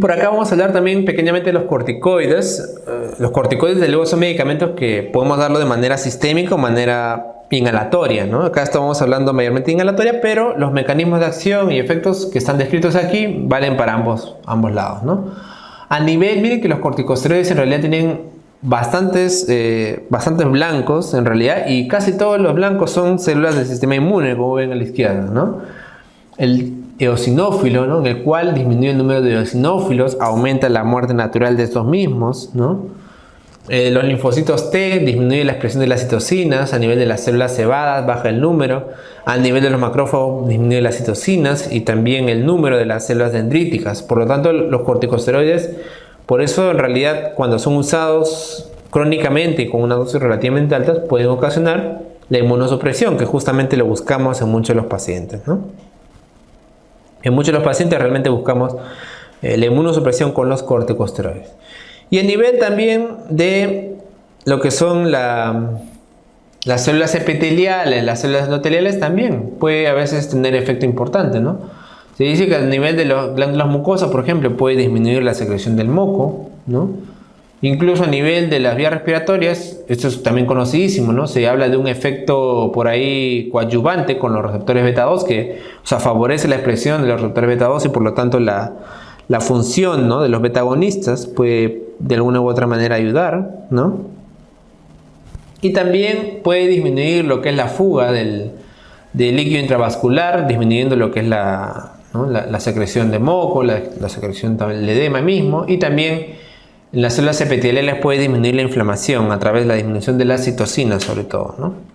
Por acá vamos a hablar también pequeñamente de los corticoides. Los corticoides, de luego, son medicamentos que podemos darlo de manera sistémica o manera inhalatoria, ¿no? Acá estamos hablando mayormente de inhalatoria, pero los mecanismos de acción y efectos que están descritos aquí valen para ambos lados, ¿no? A nivel, miren que los corticosteroides en realidad tienen bastantes blancos en realidad, y casi todos los blancos son células del sistema inmune, como ven a la izquierda, ¿no? El eosinófilo, ¿no? En el cual disminuye el número de eosinófilos, aumenta la muerte natural de estos mismos, ¿no? Los linfocitos T, disminuye la expresión de las citocinas. A nivel de las células cebadas baja el número. A nivel de los macrófagos disminuye las citocinas y también el número de las células dendríticas. Por lo tanto, los corticosteroides, por eso en realidad cuando son usados crónicamente y con una dosis relativamente alta, pueden ocasionar la inmunosupresión, que justamente lo buscamos en muchos de los pacientes, ¿no? En muchos de los pacientes realmente buscamos la inmunosupresión con los corticosteroides. Y a nivel también de lo que son las células epiteliales, las células endoteliales, también puede a veces tener efecto importante, ¿no? Se dice que a nivel de las glándulas mucosas, por ejemplo, puede disminuir la secreción del moco, ¿no? Incluso a nivel de las vías respiratorias, esto es también conocidísimo, ¿no? Se habla de un efecto por ahí coadyuvante con los receptores beta 2 que, o sea, favorece la expresión de los receptores beta 2 y por lo tanto la función, ¿no?, de los beta-agonistas puede de alguna u otra manera ayudar, ¿no? Y también puede disminuir lo que es la fuga del líquido intravascular, disminuyendo lo que es la secreción de moco, la secreción del edema mismo, y también en las células epiteliales puede disminuir la inflamación a través de la disminución de las citocinas, sobre todo, ¿no?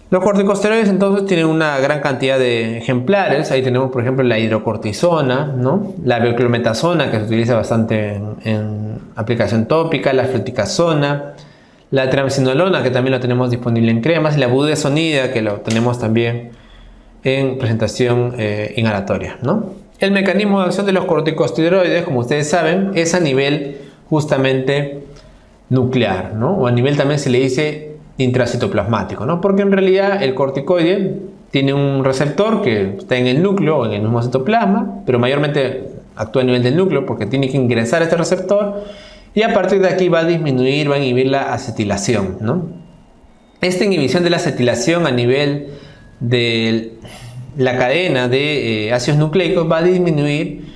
Los corticosteroides entonces tienen una gran cantidad de ejemplares. Ahí tenemos, por ejemplo, la hidrocortisona, ¿no? La beclometasona, que se utiliza bastante en aplicación tópica, la fluticasona, la triamcinolona, que también lo tenemos disponible en cremas, y la budesonida, que lo tenemos también en presentación inhalatoria, ¿no? El mecanismo de acción de los corticosteroides, como ustedes saben, es a nivel justamente nuclear, ¿no? O a nivel también se le dice intracitoplasmático, ¿no? Porque en realidad el corticoide tiene un receptor que está en el núcleo o en el mismo citoplasma, pero mayormente actúa a nivel del núcleo porque tiene que ingresar a este receptor y a partir de aquí va a inhibir la acetilación, ¿no? Esta inhibición de la acetilación a nivel de la cadena de ácidos nucleicos va a disminuir,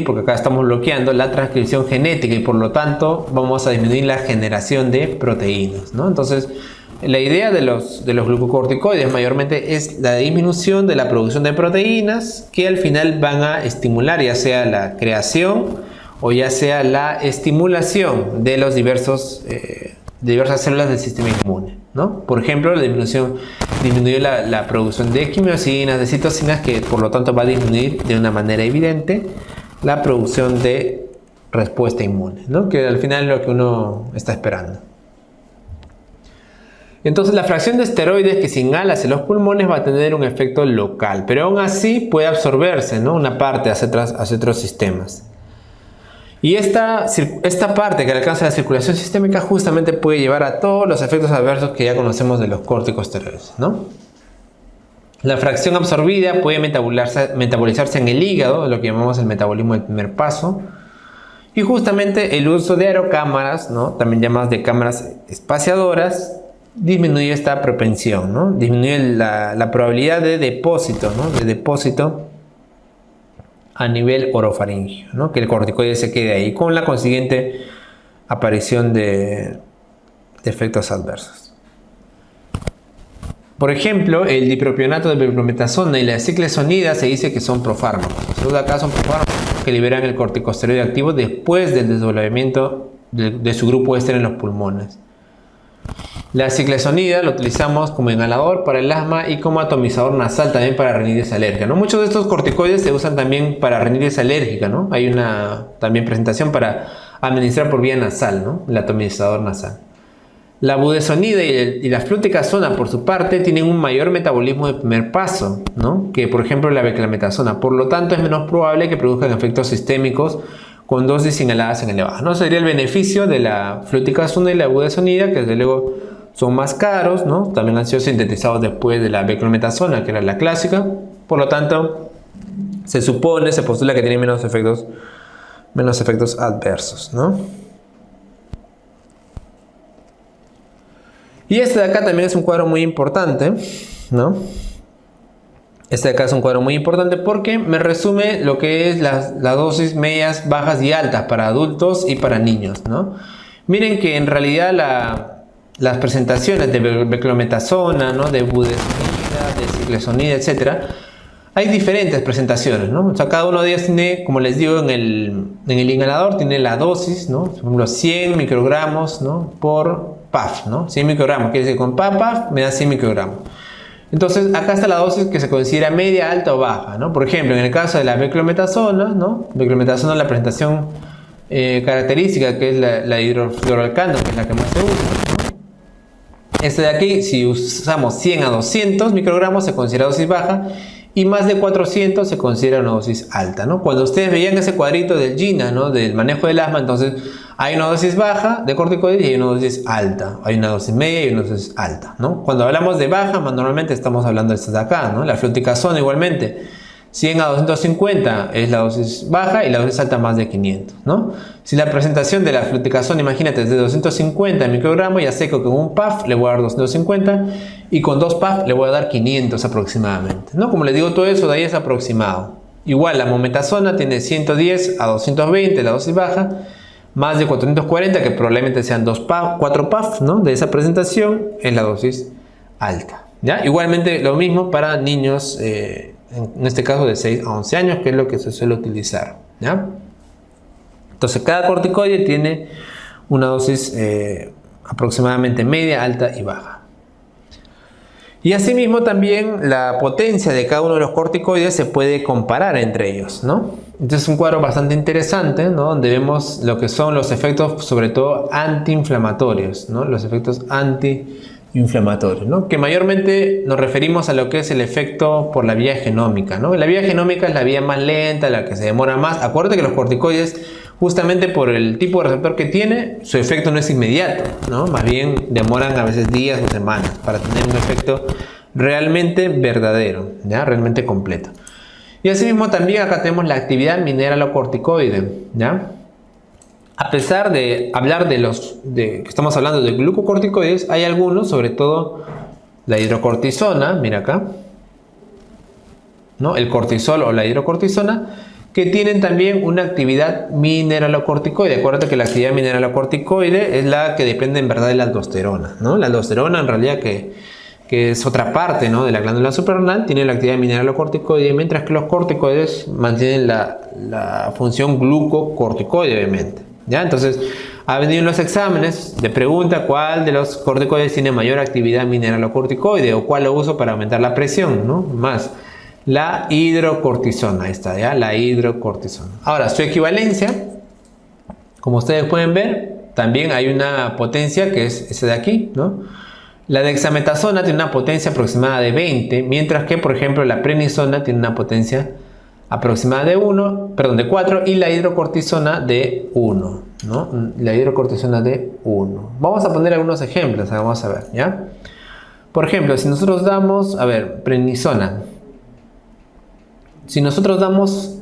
porque acá estamos bloqueando la transcripción genética y por lo tanto vamos a disminuir la generación de proteínas, ¿no? Entonces, la idea de los glucocorticoides mayormente es la disminución de la producción de proteínas que al final van a estimular ya sea la creación o ya sea la estimulación de los diversas células del sistema inmune, ¿no? Por ejemplo, la disminuye la producción de quimiosinas, de citocinas, que por lo tanto va a disminuir de una manera evidente la producción de respuesta inmune, ¿no? Que al final es lo que uno está esperando. Entonces, la fracción de esteroides que se inhala hacia los pulmones va a tener un efecto local, pero aún así puede absorberse, ¿no?, una parte hacia otros sistemas. Y esta parte que alcanza la circulación sistémica justamente puede llevar a todos los efectos adversos que ya conocemos de los corticosteroides, ¿no? La fracción absorbida puede metabolizarse en el hígado, lo que llamamos el metabolismo del primer paso. Y justamente el uso de aerocámaras, ¿no?, también llamadas de cámaras espaciadoras, disminuye esta propensión, ¿no? Disminuye la probabilidad de depósito, ¿no?, a nivel orofaringio, ¿no?, que el corticoide se quede ahí, con la consiguiente aparición de efectos adversos. Por ejemplo, el dipropionato de beclometasona y la ciclesonida se dice que son profármacos. Los de acá son profármacos que liberan el corticosteroide activo después del desdoblamiento de su grupo éster en los pulmones. La ciclesonida lo utilizamos como inhalador para el asma y como atomizador nasal también para rinitis alérgica, ¿no? Muchos de estos corticoides se usan también para rinitis alérgica, ¿no? Hay una también presentación para administrar por vía nasal, ¿no?, el atomizador nasal. La budesonida y la fluticasona, por su parte, tienen un mayor metabolismo de primer paso, ¿no?, que por ejemplo la beclometasona. Por lo tanto, es menos probable que produzcan efectos sistémicos con dosis inhaladas en elevadas, ¿no? Sería el beneficio de la fluticasona y la budesonida, que desde luego son más caros, ¿no? También han sido sintetizados después de la beclometasona, que era la clásica. Por lo tanto, se supone, se postula que tiene menos efectos adversos, ¿no? Y este de acá también es un cuadro muy importante, ¿no? Este de acá es un cuadro muy importante porque me resume lo que es las dosis medias, bajas y altas para adultos y para niños, ¿no? Miren que en realidad las presentaciones de beclometasona, ¿no? De budesonida, de ciclesonida, etc. Hay diferentes presentaciones, ¿no? O sea, cada uno de ellos tiene, como les digo, en el inhalador tiene la dosis, ¿no? Por ejemplo, 100 microgramos, ¿no? Por puff, ¿no? 100 microgramos, quiere decir con puff me da 100 microgramos. Entonces, acá está la dosis que se considera media, alta o baja, ¿no? Por ejemplo, en el caso de la beclometasona, ¿no? Beclometasona, la presentación característica, que es la hidrofluoroalcano, que es la que más se usa, ¿no? Este de aquí, si usamos 100 a 200 microgramos, se considera dosis baja, y más de 400 se considera una dosis alta, ¿no? Cuando ustedes veían ese cuadrito del GINA, ¿no? Del manejo del asma, entonces hay una dosis baja de corticoides y hay una dosis alta. Hay una dosis media y una dosis alta, ¿no? Cuando hablamos de baja, normalmente estamos hablando de estas de acá, ¿no? La fluticasona igualmente. 100 a 250 es la dosis baja y la dosis alta más de 500, ¿no? Si la presentación de la fluticasona, imagínate, es de 250 microgramos, ya sé que con un puff le voy a dar 250 y con dos puff le voy a dar 500 aproximadamente, ¿no? Como les digo, todo eso de ahí es aproximado. Igual la mometasona tiene 110 a 220, la dosis baja, más de 440, que probablemente sean 4 puff, ¿no? De esa presentación es la dosis alta, ¿ya? Igualmente lo mismo para niños, en este caso de 6 a 11 años, que es lo que se suele utilizar, ¿ya? Entonces cada corticoide tiene una dosis aproximadamente media, alta y baja. Y asimismo también la potencia de cada uno de los corticoides se puede comparar entre ellos, ¿no? Entonces es un cuadro bastante interesante, ¿no? Donde vemos lo que son los efectos, sobre todo antiinflamatorios, ¿no? Los efectos antiinflamatorios, ¿no? Que mayormente nos referimos a lo que es el efecto por la vía genómica, ¿no? La vía genómica es la vía más lenta, la que se demora más. Acuérdate que los corticoides, justamente por el tipo de receptor que tiene, su efecto no es inmediato, ¿no? Más bien demoran a veces días o semanas para tener un efecto realmente verdadero, ¿ya? Realmente completo. Y asimismo también acá tenemos la actividad mineralocorticoide, ¿ya? A pesar de hablar que estamos hablando de glucocorticoides, hay algunos, sobre todo la hidrocortisona, mira acá, ¿no? El cortisol o la hidrocortisona, que tienen también una actividad mineralocorticoide. Acuérdate que la actividad mineralocorticoide es la que depende en verdad de la aldosterona, ¿no? La aldosterona en realidad que es otra parte, ¿no? De la glándula suprarrenal, tiene la actividad mineralocorticoide, mientras que los corticoides mantienen la función glucocorticoide, obviamente, ¿ya? Entonces, ha venido en los exámenes de pregunta cuál de los corticoides tiene mayor actividad mineralocorticoide o cuál lo uso para aumentar la presión, ¿no? Más la hidrocortisona, ahí está, ¿ya? La hidrocortisona. Ahora, su equivalencia, como ustedes pueden ver, también hay una potencia que es esa de aquí, ¿no? La dexametasona tiene una potencia aproximada de 20, mientras que, por ejemplo, la prednisona tiene una potencia aproximada de 4 y la hidrocortisona de 1, ¿no? La hidrocortisona de 1. Vamos a poner algunos ejemplos, vamos a ver, ¿ya? Por ejemplo, si nosotros damos, a ver, prednisona. Si nosotros damos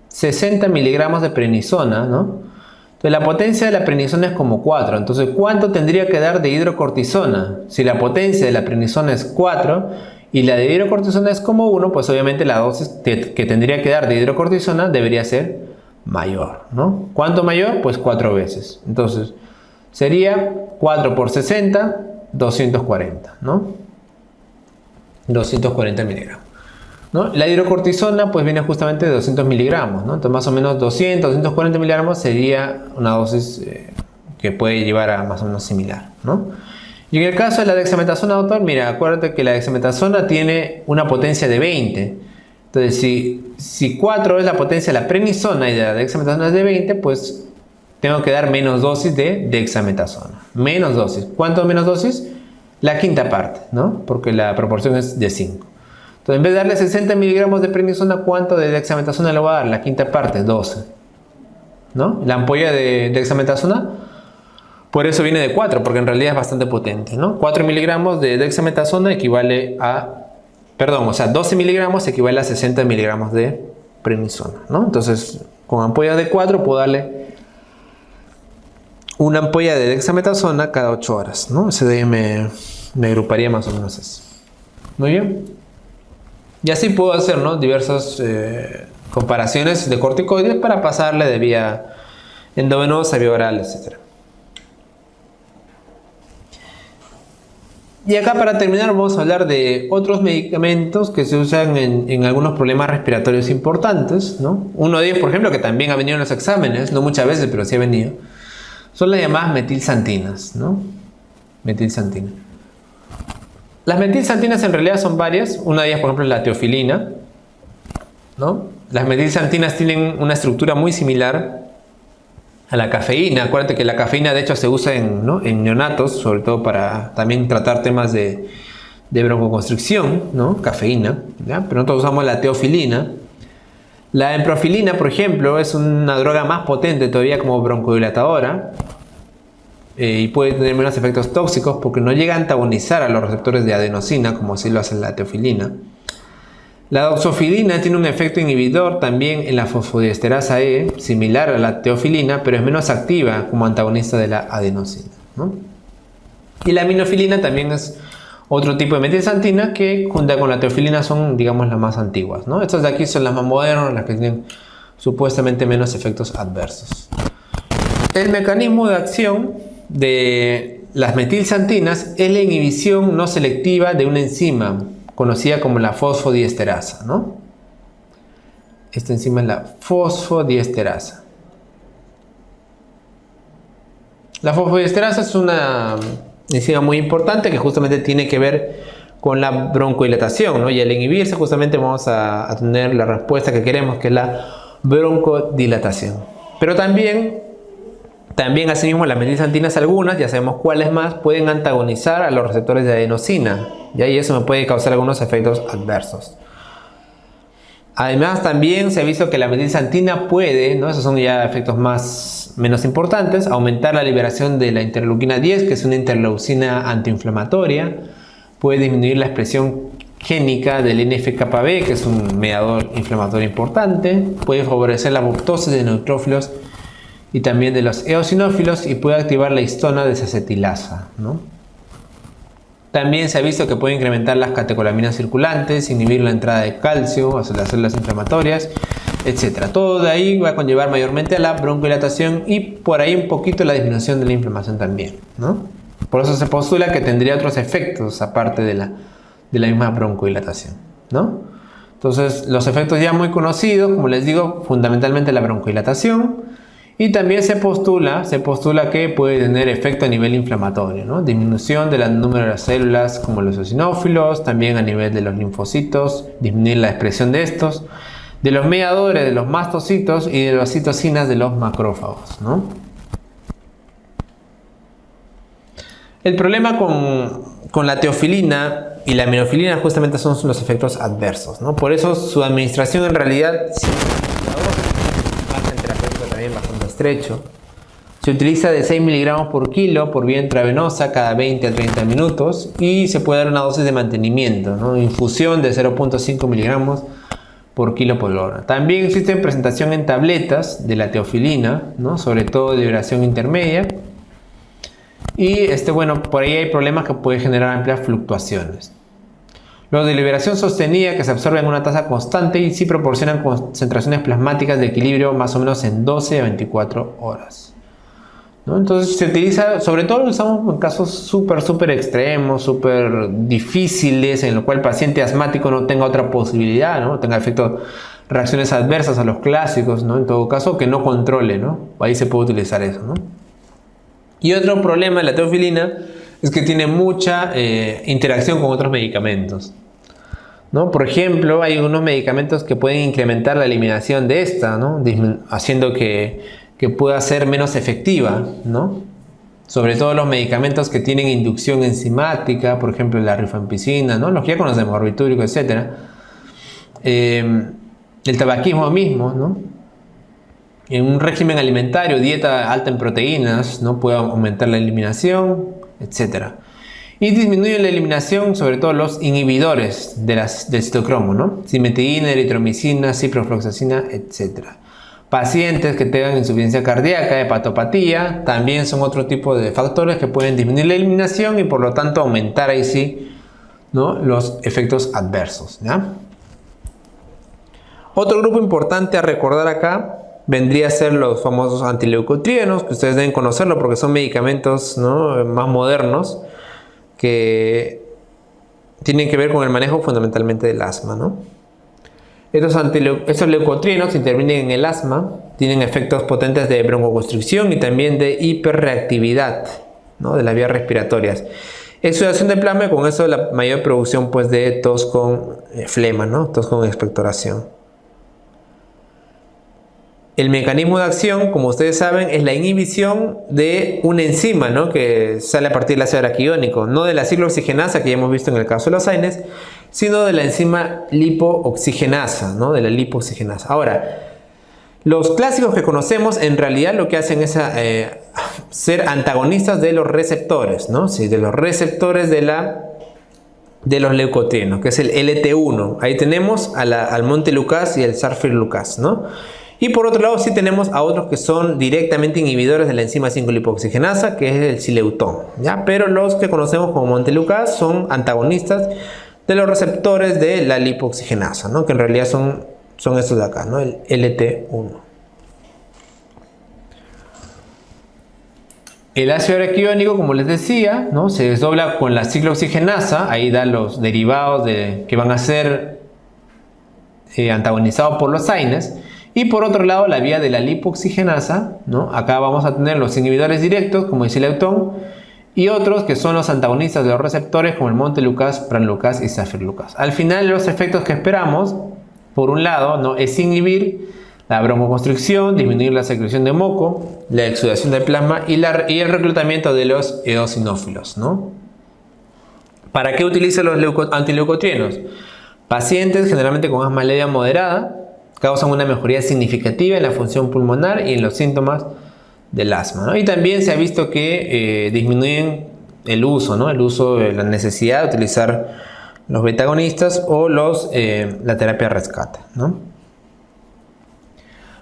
60 miligramos de prednisona, ¿no? Entonces la potencia de la prednisona es como 4. Entonces, ¿cuánto tendría que dar de hidrocortisona? Si la potencia de la prednisona es 4 y la de hidrocortisona es como 1, pues obviamente la dosis que tendría que dar de hidrocortisona debería ser mayor, ¿no? ¿Cuánto mayor? Pues 4 veces. Entonces, sería 4 por 60, 240, ¿no? 240 miligramos. ¿No? La hidrocortisona pues viene justamente de 200 miligramos, ¿no? Entonces más o menos 240 miligramos sería una dosis que puede llevar a más o menos similar, ¿no? Y en el caso de la dexametasona, doctor, mira, acuérdate que la dexametasona tiene una potencia de 20. Entonces si 4 es la potencia de la prednisona y de la dexametasona es de 20, pues tengo que dar menos dosis de dexametasona. Menos dosis. ¿Cuánto menos dosis? La quinta parte, ¿no? Porque la proporción es de 5. Entonces, en vez de darle 60 miligramos de prednisona, ¿cuánto de dexametasona le voy a dar? La quinta parte, 12. ¿No? La ampolla de dexametasona, por eso viene de 4, porque en realidad es bastante potente, ¿no? 4 miligramos de dexametasona equivale a Perdón, o sea, 12 miligramos equivale a 60 miligramos de prednisona, ¿no? Entonces, con ampollas de 4 puedo darle una ampolla de dexametasona cada 8 horas, ¿no? Ese de ahí me agruparía más o menos eso. Muy bien. Y así puedo hacer, ¿no?, diversas comparaciones de corticoides para pasarle de vía endovenosa, vía oral, etc. Y acá, para terminar, vamos a hablar de otros medicamentos que se usan en algunos problemas respiratorios importantes, ¿no? Uno de ellos, por ejemplo, que también ha venido en los exámenes, no muchas veces, pero sí ha venido, son las llamadas metilxantinas, ¿no? Metilxantina. Las metilxantinas en realidad son varias. Una de ellas, por ejemplo, es la teofilina, ¿no? Las metilxantinas tienen una estructura muy similar a la cafeína. Acuérdate que la cafeína de hecho se usa en neonatos, sobre todo para también tratar temas de broncoconstricción, ¿no? Cafeína, ¿ya? Pero nosotros usamos la teofilina. La emprofilina, por ejemplo, es una droga más potente todavía como broncodilatadora y puede tener menos efectos tóxicos porque no llega a antagonizar a los receptores de adenosina como así lo hace la teofilina. La doxofilina tiene un efecto inhibidor también en la fosfodiesterasa E, similar a la teofilina, pero es menos activa como antagonista de la adenosina, ¿no? Y la aminofilina también es otro tipo de metilxantina que junto con la teofilina son, digamos, las más antiguas, ¿no? Estas de aquí son las más modernas, las que tienen supuestamente menos efectos adversos. El mecanismo de acción de las metilxantinas es la inhibición no selectiva de una enzima conocida como la fosfodiesterasa, ¿no? Esta enzima es la fosfodiesterasa. La fosfodiesterasa es una enzima muy importante que justamente tiene que ver con la broncodilatación, ¿no? Y al inhibirse justamente vamos a tener la respuesta que queremos, que es la broncodilatación. Pero también asimismo las metilxantinas, algunas, ya sabemos cuáles más, pueden antagonizar a los receptores de adenosina, ¿ya? Y eso me puede causar algunos efectos adversos. Además, también se ha visto que la metilxantina puede, ¿no?, esos son ya efectos menos importantes, aumentar la liberación de la interleuquina 10, que es una interleucina antiinflamatoria, puede disminuir la expresión génica del NF-κB, que es un mediador inflamatorio importante, puede favorecer la apoptosis de neutrófilos y también de los eosinófilos y puede activar la histona desacetilasa, ¿no? También se ha visto que puede incrementar las catecolaminas circulantes, inhibir la entrada de calcio hacia las células inflamatorias, etc. Todo de ahí va a conllevar mayormente a la broncodilatación y por ahí un poquito la disminución de la inflamación también, ¿no? Por eso se postula que tendría otros efectos aparte de la misma broncodilatación, ¿no? Entonces, los efectos ya muy conocidos, como les digo, fundamentalmente la broncodilatación. Y también se postula que puede tener efecto a nivel inflamatorio, ¿no? Disminución del número de las células como los eosinófilos, también a nivel de los linfocitos, disminuir la expresión de estos, de los mediadores, de los mastocitos y de las citocinas de los macrófagos, ¿no? El problema con la teofilina y la aminofilina justamente son los efectos adversos, ¿no? Por eso su administración en realidad bastante estrecho. Se utiliza de 6 miligramos por kilo por vía intravenosa cada 20 a 30 minutos y se puede dar una dosis de mantenimiento, ¿no? Infusión de 0.5 miligramos por kilo por hora. También existe presentación en tabletas de la teofilina, ¿no?, sobre todo de liberación intermedia. Y bueno, por ahí hay problemas que pueden generar amplias fluctuaciones. Los de liberación sostenida, que se absorben a una tasa constante y sí proporcionan concentraciones plasmáticas de equilibrio más o menos en 12 a 24 horas, ¿no? Entonces se utiliza, sobre todo lo usamos en casos súper extremos, súper difíciles, en lo cual el paciente asmático no tenga otra posibilidad, ¿no?, tenga reacciones adversas a los clásicos, ¿no?, en todo caso que no controle, ¿no? Ahí se puede utilizar eso, ¿no? Y otro problema de la teofilina es que tiene mucha interacción con otros medicamentos, ¿no? Por ejemplo, hay unos medicamentos que pueden incrementar la eliminación de esta, ¿no?, haciendo que pueda ser menos efectiva, ¿no? Sobre todo los medicamentos que tienen inducción enzimática, por ejemplo la rifampicina, ¿no?, los que ya conocemos, barbitúrico, etc. El tabaquismo mismo, ¿no? En un régimen alimentario, dieta alta en proteínas, ¿no?, puede aumentar la eliminación, etc. y disminuyen la eliminación, sobre todo los inhibidores del citocromo, ¿no? Cimetidina, eritromicina, ciprofloxacina, etc. Pacientes que tengan insuficiencia cardíaca, hepatopatía, también son otro tipo de factores que pueden disminuir la eliminación y por lo tanto aumentar ahí sí, ¿no?, los efectos adversos, ¿ya? Otro grupo importante a recordar acá vendría a ser los famosos antileucotrienos, que ustedes deben conocerlo porque son medicamentos, ¿no?, más modernos que tienen que ver con el manejo fundamentalmente del asma, ¿no? Estos leucotrienos intervienen en el asma, tienen efectos potentes de broncoconstricción y también de hiperreactividad, ¿no?, de las vías respiratorias. Exudación de plasma y con eso la mayor producción pues de tos con flema, ¿no?, tos con expectoración. El mecanismo de acción, como ustedes saben, es la inhibición de una enzima, ¿no?, que sale a partir del ácido araquidónico, no de la ciclooxigenasa que ya hemos visto en el caso de los AINES, sino de la enzima lipooxigenasa, ¿no?, de la lipooxigenasa. Ahora, los clásicos que conocemos en realidad lo que hacen es ser antagonistas de los receptores, ¿no? Sí, de los receptores de los leucotrienos, que es el LT1. Ahí tenemos al montelukast y el sarfirlukast, ¿no? Y por otro lado sí tenemos a otros que son directamente inhibidores de la enzima 5-lipooxigenasa, que es el sileutón, ¿ya? Pero los que conocemos como montelukast son antagonistas de los receptores de la lipooxigenasa, ¿no?, que en realidad son estos de acá, ¿no?, el LT1. El ácido araquidónico, como les decía, ¿no?, se desdobla con la ciclooxigenasa, ahí da los derivados que van a ser antagonizados por los AINES. Y por otro lado, la vía de la lipooxigenasa, ¿no?, acá vamos a tener los inhibidores directos, como el sileutón, y otros que son los antagonistas de los receptores, como el montelukast, pranlukast y sarfirlukast. Al final, los efectos que esperamos, por un lado, ¿no?, es inhibir la broncoconstricción, disminuir la secreción de moco, la exudación de plasma y el reclutamiento de los eosinófilos, ¿no? ¿Para qué utilizan los antileucotrienos? Pacientes generalmente con asma leve a moderada causan una mejoría significativa en la función pulmonar y en los síntomas del asma, ¿no? Y también se ha visto que disminuyen el uso, ¿no?, la necesidad de utilizar los betagonistas o la terapia rescate, ¿no?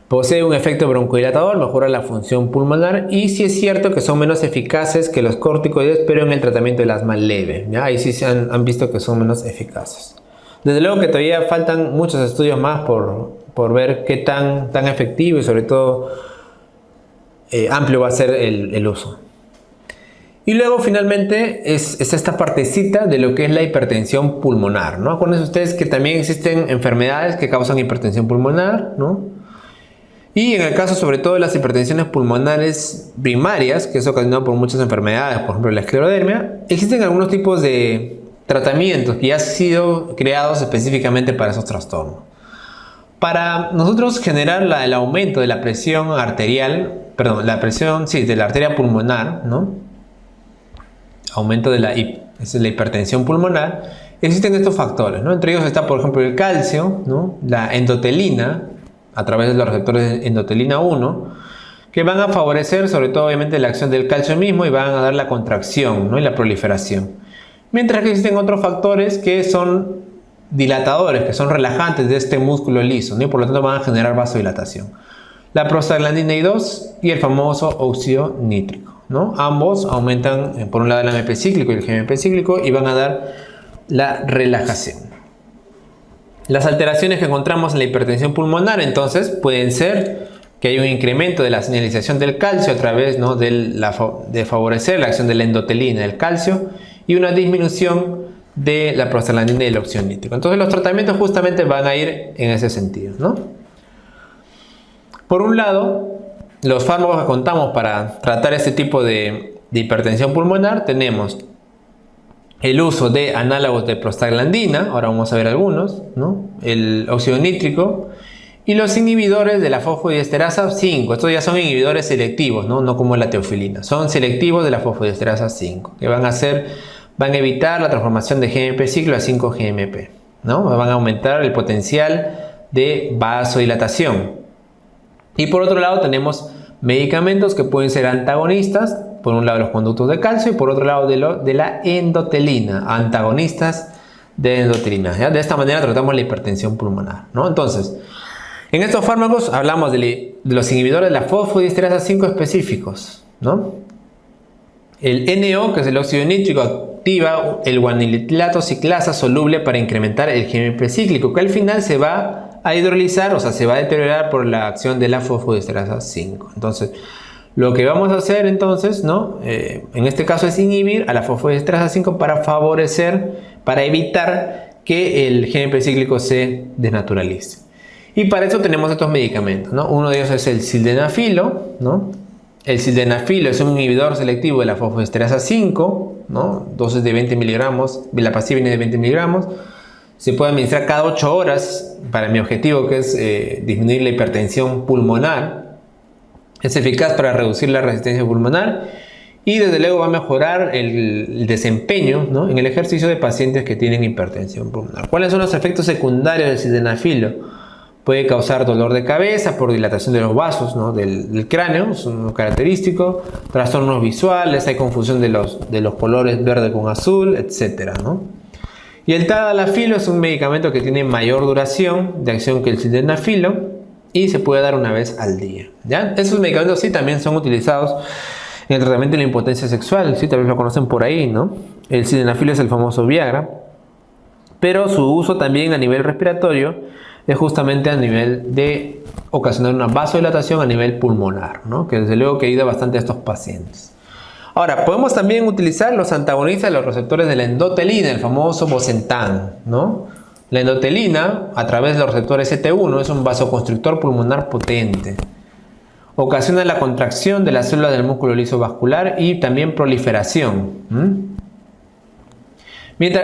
Posee un efecto broncodilatador, mejora la función pulmonar y sí es cierto que son menos eficaces que los corticoides, pero en el tratamiento del asma leve, ¿ya? Ahí sí se han visto que son menos eficaces. Desde luego que todavía faltan muchos estudios más por ver qué tan efectivo y sobre todo amplio va a ser el uso. Y luego finalmente es esta partecita de lo que es la hipertensión pulmonar, ¿no? Acuérdense ustedes que también existen enfermedades que causan hipertensión pulmonar, ¿no? Y en el caso sobre todo de las hipertensiones pulmonares primarias, que es ocasionado por muchas enfermedades, por ejemplo la esclerodermia, existen algunos tipos de tratamientos que ya han sido creados específicamente para esos trastornos. Para nosotros generar el aumento de la presión arterial, perdón, la presión, sí, de la arteria pulmonar, ¿no?, aumento de la hipertensión pulmonar, existen estos factores, ¿no? Entre ellos está, por ejemplo, el calcio, ¿no?, la endotelina, a través de los receptores de endotelina 1, que van a favorecer sobre todo obviamente la acción del calcio mismo y van a dar la contracción, ¿no?, y la proliferación. Mientras que existen otros factores que son dilatadores, que son relajantes de este músculo liso, ¿no?, y por lo tanto van a generar vasodilatación. La prostaglandina I2 y el famoso óxido nítrico, ¿no? Ambos aumentan por un lado el AMP cíclico y el GMP cíclico y van a dar la relajación. Las alteraciones que encontramos en la hipertensión pulmonar entonces pueden ser que hay un incremento de la señalización del calcio a través, ¿no?, de favorecer la acción de la endotelina del calcio y una disminución de la prostaglandina y el óxido nítrico. Entonces los tratamientos justamente van a ir en ese sentido, ¿no? Por un lado, los fármacos que contamos para tratar este tipo de hipertensión pulmonar tenemos el uso de análogos de prostaglandina, ahora vamos a ver algunos, ¿no?, el óxido nítrico y los inhibidores de la fosfodiesterasa 5. Estos ya son inhibidores selectivos, no como la teofilina, son selectivos de la fosfodiesterasa 5 que van a evitar la transformación de GMP ciclo a 5-GMP, ¿no? Van a aumentar el potencial de vasodilatación. Y por otro lado tenemos medicamentos que pueden ser antagonistas Por un lado los conductos de calcio y por otro lado de la endotelina, antagonistas de endotelina. ¿Ya? De esta manera tratamos la hipertensión pulmonar, ¿no? Entonces, en estos fármacos hablamos de los inhibidores de la fosfodiesterasa 5 específicos, ¿no? El NO, que es el óxido nítrico, activa el guaniletilato ciclasa soluble para incrementar el GMP cíclico, que al final se va a hidrolizar, o sea, se va a deteriorar por la acción de la fosfodiesterasa 5. Entonces, lo que vamos a hacer entonces, ¿no? En este caso es inhibir a la fosfodiesterasa 5 para para evitar que el GMP cíclico se desnaturalice. Y para eso tenemos estos medicamentos, ¿no? Uno de ellos es el sildenafilo, ¿no? El sildenafilo es un inhibidor selectivo de la fosfodiesterasa 5, ¿no? Dosis de 20 miligramos, vilapasivine de 20 miligramos. Se puede administrar cada 8 horas para mi objetivo, que es disminuir la hipertensión pulmonar. Es eficaz para reducir la resistencia pulmonar y desde luego va a mejorar el desempeño, ¿no? En el ejercicio de pacientes que tienen hipertensión pulmonar. ¿Cuáles son los efectos secundarios del sildenafilo? Puede causar dolor de cabeza por dilatación de los vasos, ¿no? del cráneo, es un característico, trastornos visuales, hay confusión de los colores verde con azul, etc., ¿no? Y el tadalafilo es un medicamento que tiene mayor duración de acción que el sildenafilo y se puede dar una vez al día, ¿ya? Esos medicamentos sí también son utilizados en el tratamiento de la impotencia sexual, sí, tal vez lo conocen por ahí, ¿no? El sildenafilo es el famoso Viagra, pero su uso también a nivel respiratorio es justamente a nivel de ocasionar una vasodilatación a nivel pulmonar, ¿no? Que desde luego que ayuda bastante a estos pacientes. Ahora, podemos también utilizar los antagonistas de los receptores de la endotelina, el famoso Bosentan, ¿no? La endotelina, a través de los receptores ST1, es un vasoconstrictor pulmonar potente. Ocasiona la contracción de las células del músculo liso vascular y también proliferación,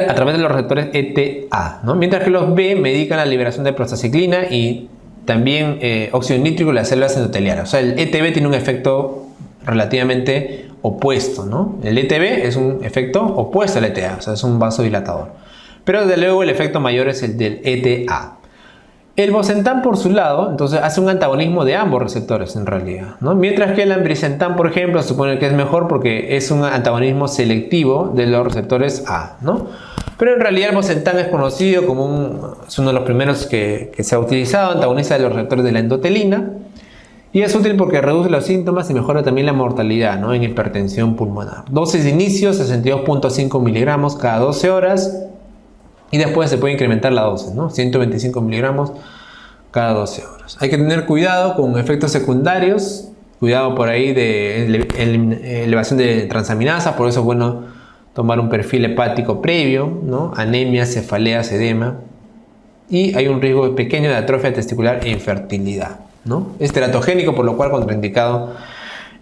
a través de los receptores ETA, ¿no? Mientras que los B medican la liberación de prostaciclina y también óxido nítrico en las células endoteliales. O sea, el ETB tiene un efecto relativamente opuesto, ¿no? El ETB es un efecto opuesto al ETA, o sea, es un vasodilatador. Pero desde luego el efecto mayor es el del ETA. El Bosentan, por su lado, entonces hace un antagonismo de ambos receptores en realidad, ¿no? Mientras que el ambrisentan, por ejemplo, se supone que es mejor porque es un antagonismo selectivo de los receptores A, ¿no? Pero en realidad el Bosentan es conocido como es uno de los primeros que se ha utilizado, antagonista de los receptores de la endotelina, y es útil porque reduce los síntomas y mejora también la mortalidad, ¿no? En hipertensión pulmonar. Dosis de inicio 62.5 miligramos cada 12 horas. Y después se puede incrementar la dosis, ¿no? 125 miligramos cada 12 horas. Hay que tener cuidado con efectos secundarios, cuidado por ahí de elevación de transaminasa, por eso es bueno tomar un perfil hepático previo, ¿no? Anemia, cefaleas, edema. Y hay un riesgo pequeño de atrofia testicular e infertilidad, ¿no? Es teratogénico, por lo cual contraindicado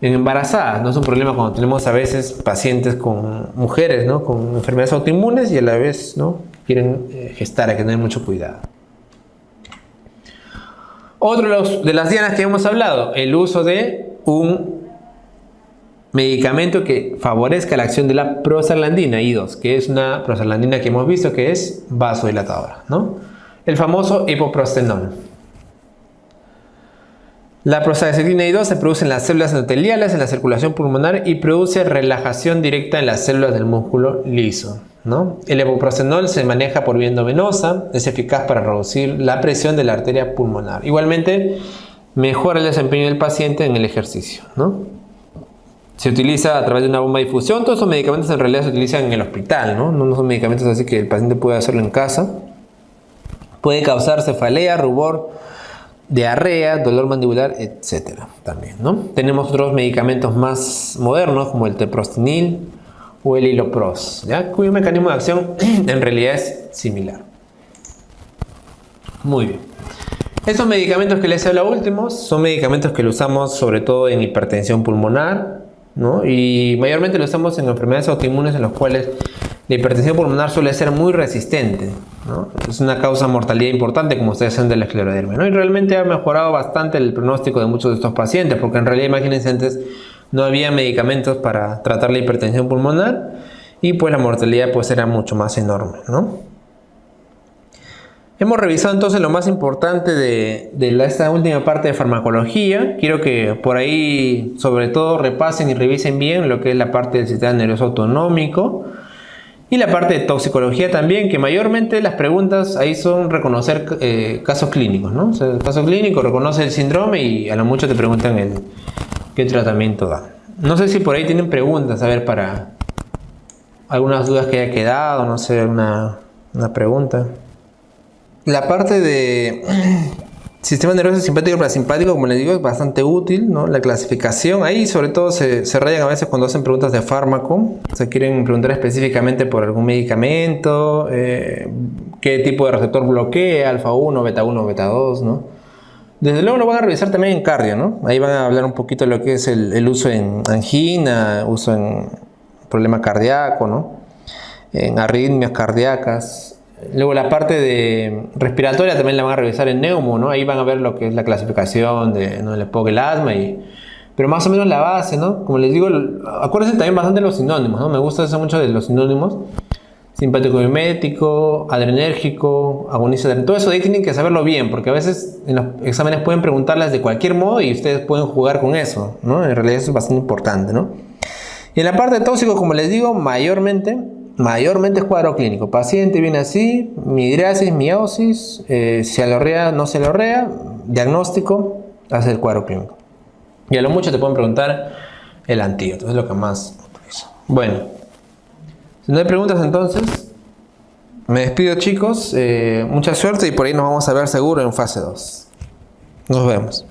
en embarazadas. No es un problema cuando tenemos a veces pacientes con mujeres, ¿no? Con enfermedades autoinmunes y a la vez, ¿no? Quieren gestar, hay que tener mucho cuidado. Otro de las dianas que hemos hablado, el uso de un medicamento que favorezca la acción de la prostaglandina I2, que es una prostaglandina que hemos visto que es vasodilatadora, ¿no? El famoso epoprostenol. La prostaglandina I2 se produce en las células endoteliales, en la circulación pulmonar y produce relajación directa en las células del músculo liso, ¿no? El epoprostenol se maneja por vía endovenosa, es eficaz para reducir la presión de la arteria pulmonar. Igualmente, mejora el desempeño del paciente en el ejercicio, ¿no? Se utiliza a través de una bomba de difusión. Todos esos medicamentos en realidad se utilizan en el hospital, ¿no? No son medicamentos así que el paciente puede hacerlo en casa. Puede causar cefalea, rubor, diarrea, dolor mandibular, etcétera, también, ¿no? Tenemos otros medicamentos más modernos como el teprostenil o el hilopros, ¿ya? Cuyo mecanismo de acción en realidad es similar. Muy bien. Estos medicamentos que les he hablado últimos son medicamentos que los usamos sobre todo en hipertensión pulmonar, ¿no? Y mayormente lo usamos en enfermedades autoinmunes en las cuales la hipertensión pulmonar suele ser muy resistente, ¿no? Es una causa de mortalidad importante, como ustedes saben, de la esclerodermia, ¿no? Y realmente ha mejorado bastante el pronóstico de muchos de estos pacientes, porque en realidad, imagínense, antes no había medicamentos para tratar la hipertensión pulmonar y pues la mortalidad pues era mucho más enorme, ¿no? Hemos revisado entonces lo más importante de esta última parte de farmacología. Quiero que por ahí, sobre todo, repasen y revisen bien lo que es la parte del sistema nervioso autonómico y la parte de toxicología también, que mayormente las preguntas ahí son reconocer casos clínicos, ¿no? O sea, el caso clínico reconoce el síndrome y a lo mucho te preguntan qué tratamiento da. No sé si por ahí tienen preguntas, a ver, para algunas dudas que haya quedado, no sé, una pregunta. La parte de sistema nervioso simpático y parasimpático, como les digo, es bastante útil, ¿no? La clasificación, ahí sobre todo se rayan a veces cuando hacen preguntas de fármaco, se quieren preguntar específicamente por algún medicamento, qué tipo de receptor bloquea, alfa 1, beta 1, beta 2, ¿no? Desde luego lo van a revisar también en cardio, ¿no? Ahí van a hablar un poquito de lo que es el uso en angina, uso en problema cardíaco, ¿no? En arritmias cardíacas. Luego la parte de respiratoria también la van a revisar en neumo, ¿no? Ahí van a ver lo que es la clasificación ¿no? del EPOC, el asma, pero más o menos la base, ¿no? Como les digo, acuérdense también bastante de los sinónimos, ¿no? Me gusta eso mucho de los sinónimos. Simpático mimético, adrenérgico, agonista, todo eso ahí tienen que saberlo bien, porque a veces en los exámenes pueden preguntarlas de cualquier modo y ustedes pueden jugar con eso, ¿no? En realidad eso es bastante importante, ¿no? Y en la parte de tóxico, como les digo, mayormente es cuadro clínico. Paciente viene así, midriasis, miosis, cialorrea, no cialorrea, diagnóstico, hace el cuadro clínico. Y a lo mucho te pueden preguntar el antídoto, es lo que más utilizo. Bueno, si no hay preguntas entonces, me despido chicos, mucha suerte y por ahí nos vamos a ver seguro en fase 2. Nos vemos.